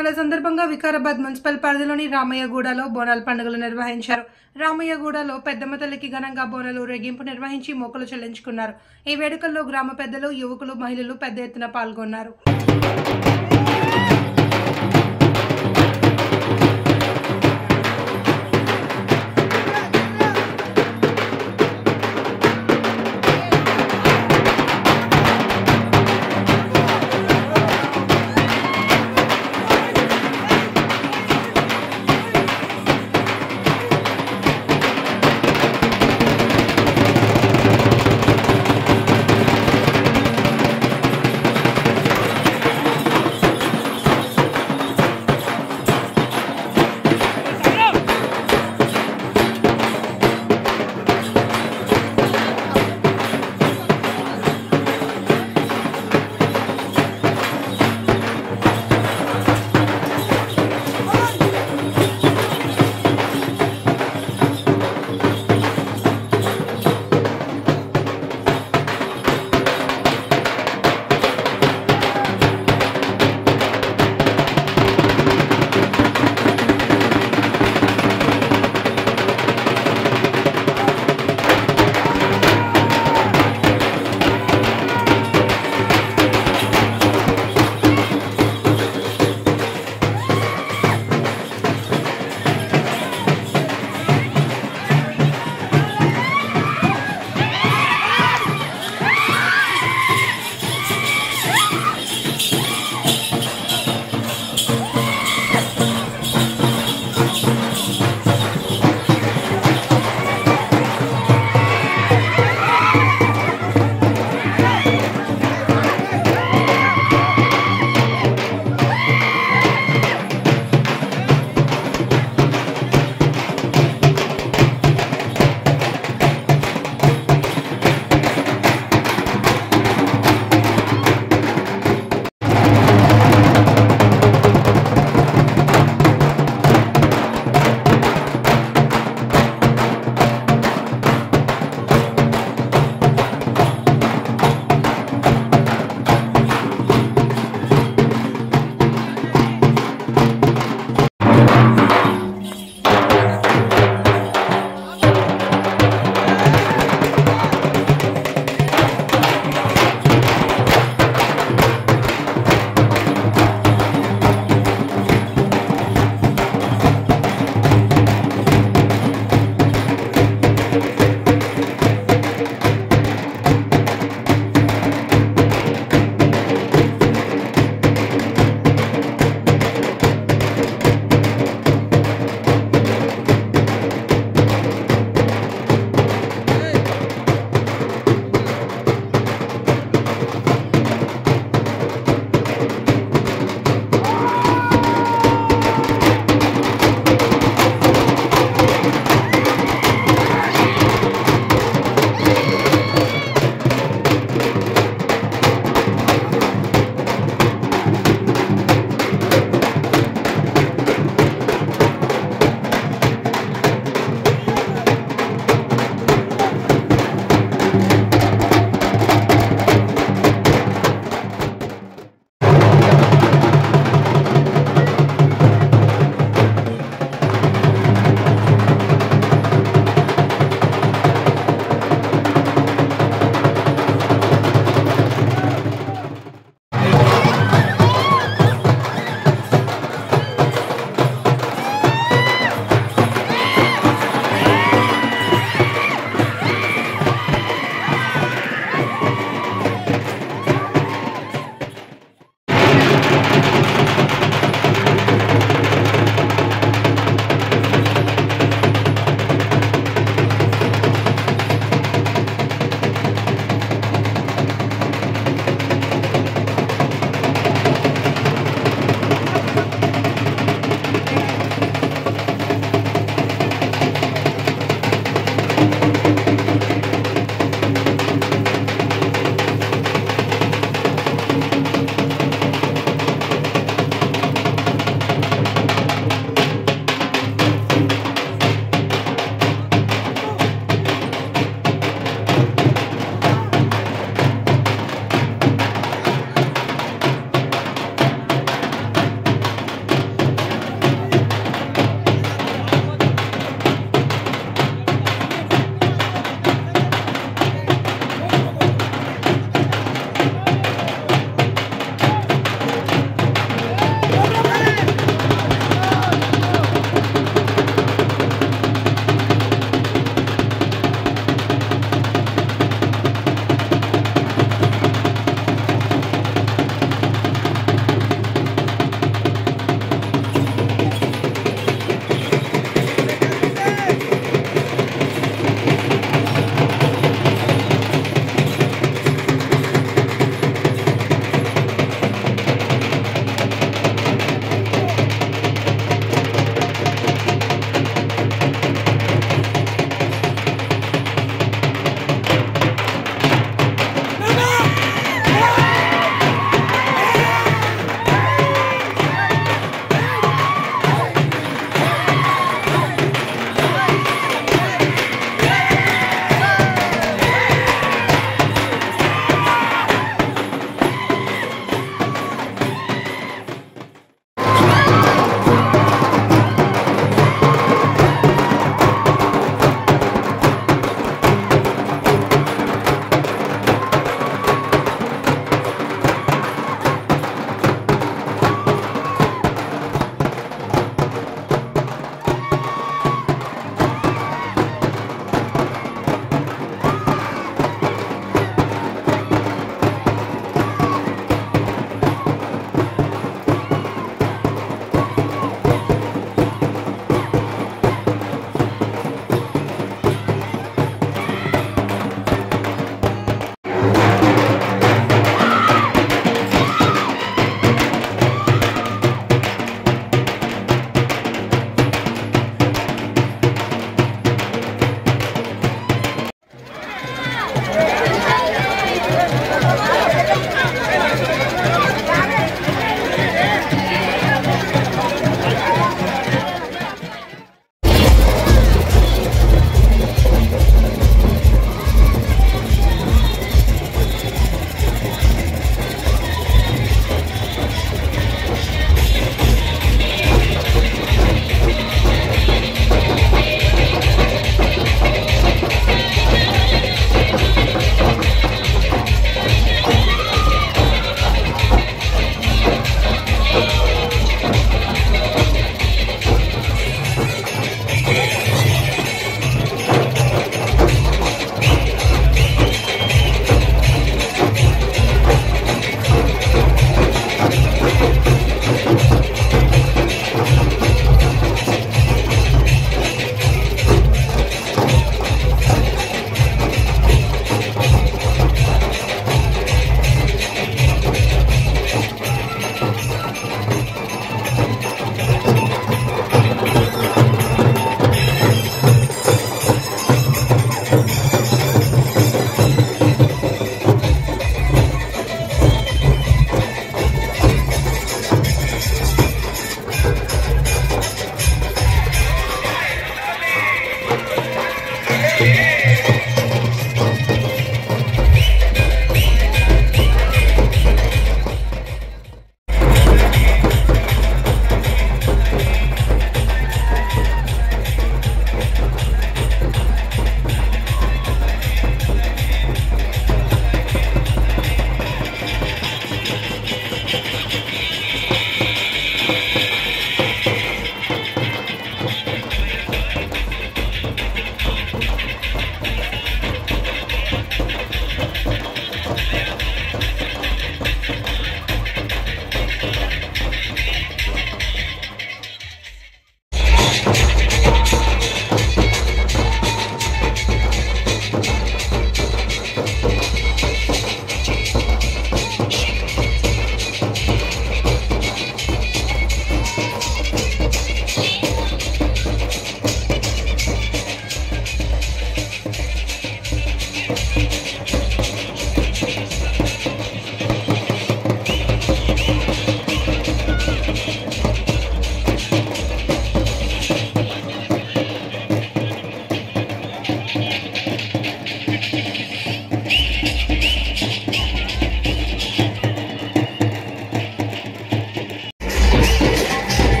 బోనాల సందర్భంగా వికారాబాద్ మున్సిపల్ పరిధిలోని రామయ్యగూడలో బోనాల పండుగలు నిర్వహించారు. రామయ్యగూడలో పెద్దమ్మ తల్లికి ఘనంగా బోనాల ఊరేగింపు నిర్వహించి మొక్కులు చెల్లించుకున్నారు. ఈ వేడుకల్లో గ్రామ పెద్దలు, యువకులు, మహిళలు పెద్ద ఎత్తున పాల్గొన్నారు.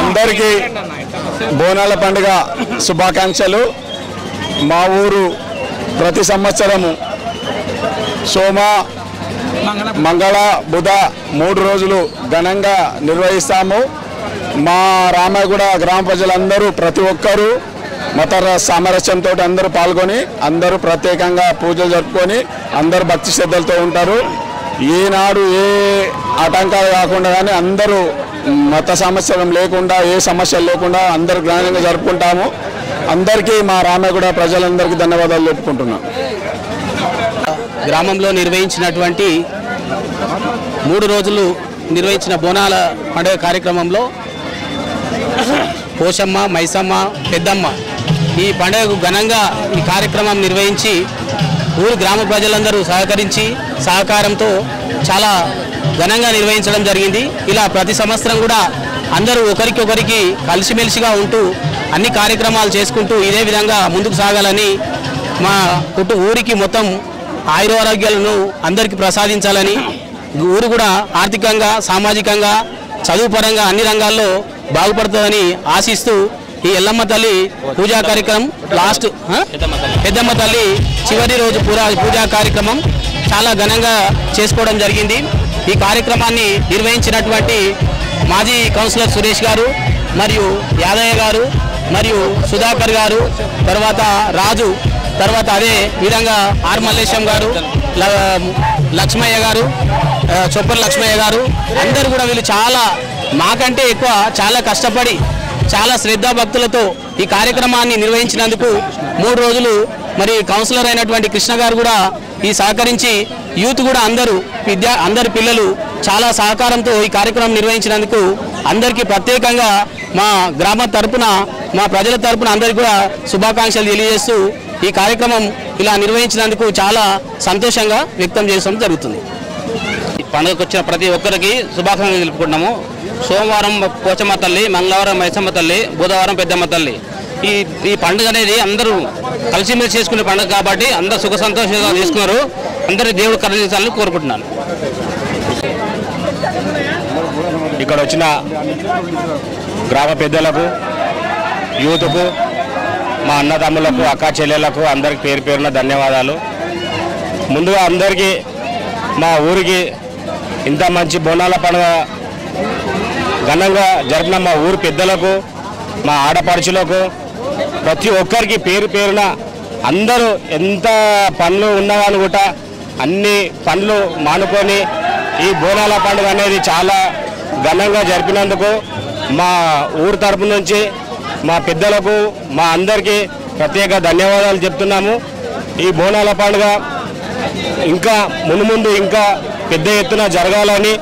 అందరికీ బోనాల పండుగ శుభాకాంక్షలు। మా ఊరు ప్రతి సంవత్సరము సోమ మంగళ బుధ 3 రోజులు ఘనంగా నిర్వహిస్తాము। మా రామయ్యగూడ గ్రామ ప్రజలందరూ ప్రతి ఒక్కరూ మత సామరస్యంతో అందరూ పాల్గొని అందరూ ప్రత్యేకంగా పూజలు జరుపుకొని అందరూ భక్తి శ్రద్ధలతో ఉంటారు। ఈనాడు ఏ ఆటంకాలు కాకుండా కానీ అందరూ మత సమస్యలు లేకుండా ఏ సమస్యలు లేకుండా అందరూ ఘనంగా జరుపుకుంటాము। అందరికీ మా రామయ్యగూడ ప్రజలందరికీ ధన్యవాదాలు చెప్పుకుంటున్నాం। గ్రామంలో నిర్వహించినటువంటి 3 రోజులు నిర్వహించిన బోనాల పండుగ కార్యక్రమంలో పోషమ్మ, మైసమ్మ, పెద్దమ్మ ఈ పండుగకు ఘనంగా ఈ కార్యక్రమం నిర్వహించి ఊరు గ్రామ ప్రజలందరూ సహకరించి సహకారంతో చాలా ఘనంగా నిర్వహించడం జరిగింది. ఇలా ప్రతి సంవత్సరం కూడా అందరూ ఒకరికొకరికి కలిసిమెలిసిగా ఉంటూ అన్ని కార్యక్రమాలు చేసుకుంటూ ఇదే విధంగా ముందుకు సాగాలని మా ఊరికి మొత్తం ఆయురారోగ్యాలను అందరికీ ప్రసాదించాలని, ఊరు కూడా ఆర్థికంగా సామాజికంగా చదువుపరంగా అన్ని రంగాల్లో బాగుపడుతుందని ఆశిస్తూ ఈ ఎల్లమ్మ తల్లి పూజా కార్యక్రమం పెద్దమ్మ తల్లి చివరి రోజు పూజా కార్యక్రమం చాలా ఘనంగా చేసుకోవడం జరిగింది. ఈ కార్యక్రమాన్ని నిర్వహించినటువంటి మాజీ కౌన్సిలర్ సురేష్ గారు మరియు యాదయ్య గారు మరియు సుధాకర్ గారు, తర్వాత రాజు, తర్వాత అదే విధంగా ఆర్ మల్లేశం గారు, లక్ష్మయ్య గారు, చొప్పల లక్ష్మయ్య గారు, అందరూ కూడా వీళ్ళు చాలా మాకంటే ఎక్కువ చాలా కష్టపడి చాలా శ్రద్ధాభక్తులతో ఈ కార్యక్రమాన్ని నిర్వహించినందుకు 3 రోజులు మరి కౌన్సిలర్ అయినటువంటి కృష్ణ గారు కూడా ఈ సహకరించి యూత్ కూడా అందరు పిల్లలు చాలా సహకారంతో ఈ కార్యక్రమం నిర్వహించినందుకు అందరికీ ప్రత్యేకంగా మా గ్రామ తరపున మా ప్రజల తరపున అందరికీ కూడా శుభాకాంక్షలు తెలియజేస్తూ ఈ కార్యక్రమం ఇలా నిర్వహించినందుకు చాలా సంతోషంగా వ్యక్తం చేయడం జరుగుతుంది. పండుగకు వచ్చిన ప్రతి ఒక్కరికి శుభాకాంక్షలు తెలుపుకుంటున్నాము. సోమవారం పోచమ్మ తల్లి, మంగళవారం మైసమ్మ తల్లి, బుధవారం పెద్దమ్మ తల్లి. ఈ పండుగ అనేది అందరూ కలిసిమెలిసి చేసుకునే పండుగ కాబట్టి అందరూ సుఖ సంతోషంగా చేసుకున్నారు. అందరూ దేవుడు కరుణించాలని కోరుకుంటున్నాను. ఇక్కడ వచ్చిన గ్రామ పెద్దలకు, యూత్కు, మా అన్నదమ్ములకు, అక్క చెల్లెళ్లకు అందరికి పేరు పేరున ధన్యవాదాలు. ముందుగా అందరికీ మా ఊరికి ఇంత మంచి బోనాల పండుగ ఘనంగా జరిపిన మా ఊరు పెద్దలకు, మా ఆడపడుచులకు, ప్రతి ఒక్కరికి పేరు పేరున అందరూ ఎంత పనులు ఉన్నవాళ్ళు కూడా అన్ని పనులు మానుకొని ఈ బోనాల పండుగ అనేది చాలా ఘనంగా జరిపినందుకు మా ఊరు తరపు నుంచి మా పెద్దలకు, మా అందరికీ ప్రత్యేక ధన్యవాదాలు చెప్తున్నాము. ఈ బోనాల పండుగ ఇంకా మున్ముందు ఇంకా పెద్ద ఎత్తున జరగాలని,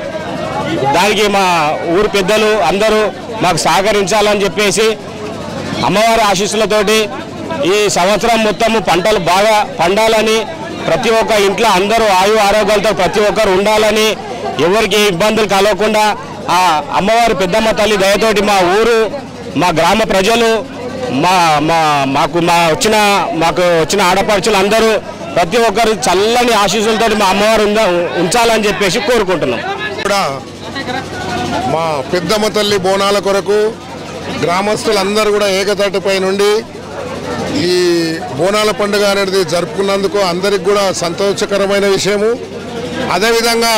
దానికి మా ఊరు పెద్దలు అందరూ మాకు సహకరించాలని చెప్పేసి అమ్మవారి ఆశీస్సులతోటి ఈ సంవత్సరం మొత్తము పంటలు బాగా పండాలని, ప్రతి ఒక్క ఇంట్లో అందరూ ఆరోగ్యాలతో ప్రతి ఒక్కరు ఉండాలని, ఎవరికి ఇబ్బందులు కలగకుండా ఆ అమ్మవారి పెద్దమ్మ తల్లి దయతోటి మా ఊరు, మా గ్రామ ప్రజలు, మాకు వచ్చిన ఆడపడుచులు అందరూ ప్రతి ఒక్కరు చల్లని ఆశీస్సులతో మా అమ్మవారు ఉంచాలని చెప్పేసి కోరుకుంటున్నాం. కూడా మా పెద్దమ్మ తల్లి బోనాల కొరకు గ్రామస్తులందరూ కూడా ఏకతాటిపై నుండి ఈ బోనాల పండుగ అనేది జరుపుకున్నందుకు అందరికి కూడా సంతోషకరమైన విషయము. అదేవిధంగా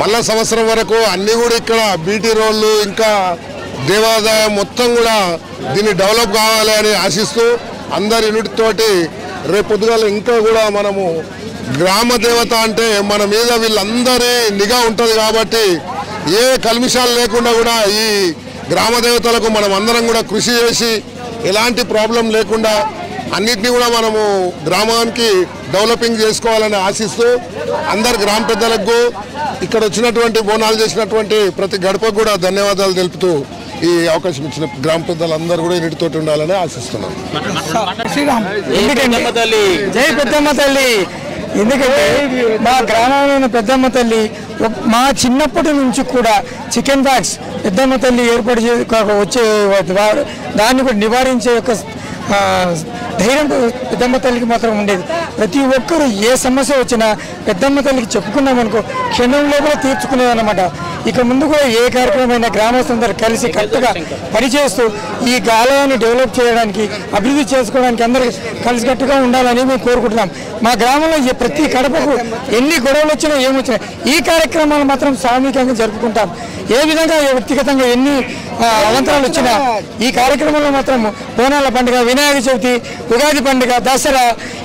మళ్ళా సంవత్సరం వరకు అన్నీ కూడా ఇక్కడ బీటీ రోడ్లు ఇంకా దేవాదాయం మొత్తం కూడా దీన్ని డెవలప్ కావాలి అని ఆశిస్తూ అందరి యూనిట్తోటి రేపు పొద్దుగాల ఇంకా కూడా మనము గ్రామ దేవత అంటే మన మీద వీళ్ళందరి నిఘా ఉంటుంది కాబట్టి ఏ కల్మిషాలు లేకుండా కూడా ఈ గ్రామ దేవతలకు మనం అందరం కూడా కృషి చేసి ఎలాంటి ప్రాబ్లం లేకుండా అన్నిటినీ కూడా మనము గ్రామానికి డెవలపింగ్ చేసుకోవాలని ఆశిస్తూ అందరు గ్రామ పెద్దలకు ఇక్కడ వచ్చినటువంటి బోనాలు చేసినటువంటి ప్రతి గడపకు కూడా ధన్యవాదాలు తెలుపుతూ ఈ అవకాశం ఇచ్చిన గ్రామ పెద్దలందరూ కూడా ఇంటితోటి ఉండాలని ఆశిస్తున్నాం. జై పెద్దమ్మ తల్లి. ఎందుకంటే మా గ్రామంలో పెద్దమ్మ తల్లి మా చిన్నప్పటి నుంచి కూడా చికెన్ బాక్స్ పెద్దమ్మ తల్లి ఏర్పాటు వచ్చే దాన్ని కూడా నివారించే యొక్క ధైర్యం పెద్దమ్మ తల్లికి మాత్రం ఉండేది. ప్రతి ఒక్కరు ఏ సమస్య వచ్చినా పెద్దమ్మ తల్లికి చెప్పుకున్నామనుకో క్షణంలో కూడా తీర్చుకునేదన్నమాట. ఇక ముందు కూడా ఏ కార్యక్రమమైనా గ్రామస్తులందరూ కలిసి కరెక్ట్గా పనిచేస్తూ ఈ ఆలయాన్ని డెవలప్ చేయడానికి, అభివృద్ధి చేసుకోవడానికి అందరూ కలిసికట్టుగా ఉండాలని మేము కోరుకుంటున్నాం. మా గ్రామంలో ప్రతి కడపకు ఎన్ని గొడవలు వచ్చినా ఏమొచ్చినా ఈ కార్యక్రమాలు మాత్రం సామూహికంగా జరుపుకుంటాం. ఏ విధంగా వ్యక్తిగతంగా ఎన్ని అవంతరాలు వచ్చినా ఈ కార్యక్రమంలో మాత్రం బోనాల పండుగ, వినాయక చవితి, ఉగాది పండుగ, దసరా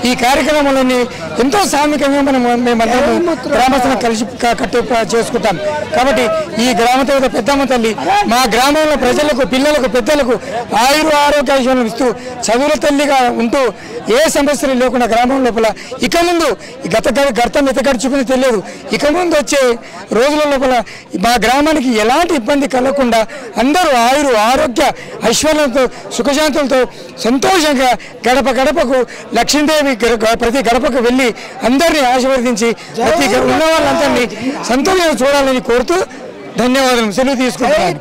ఈ కార్యక్రమాలన్నీ ఎంతో సామూహికంగా మేమందరం గ్రామస్తులను కలిసి కట్టు చేసుకుంటాం. కాబట్టి ఈ గ్రామ దేవత పెద్దమ్మ తల్లి మా గ్రామంలో ప్రజలకు, పిల్లలకు, పెద్దలకు ఆరోగ్యాలను ఇస్తూ చదువుల తల్లిగా ఉంటూ ఏ సమస్యలు లేకుండా గ్రామం లోపల ఇక ముందు గతం ఎంత గడుచుకుని తెలియదు, ఇక ముందు వచ్చే రోజుల లోపల మా గ్రామానికి ఎలాంటి ఇబ్బంది కలగకుండా అందరూ ఆరోగ్య ఐశ్వర్యంతో సుఖశాంతులతో సంతోషంగా గడప గడపకు లక్ష్మీదేవి ప్రతి గడపకు వెళ్ళి అందరినీ ఆశీర్వదించి ప్రతి ఉన్న వాళ్ళందరినీ సంతోషంగా చూడాలని కోరుతూ ధన్యవాదాలు. సెలవు తీసుకుంటున్నాను.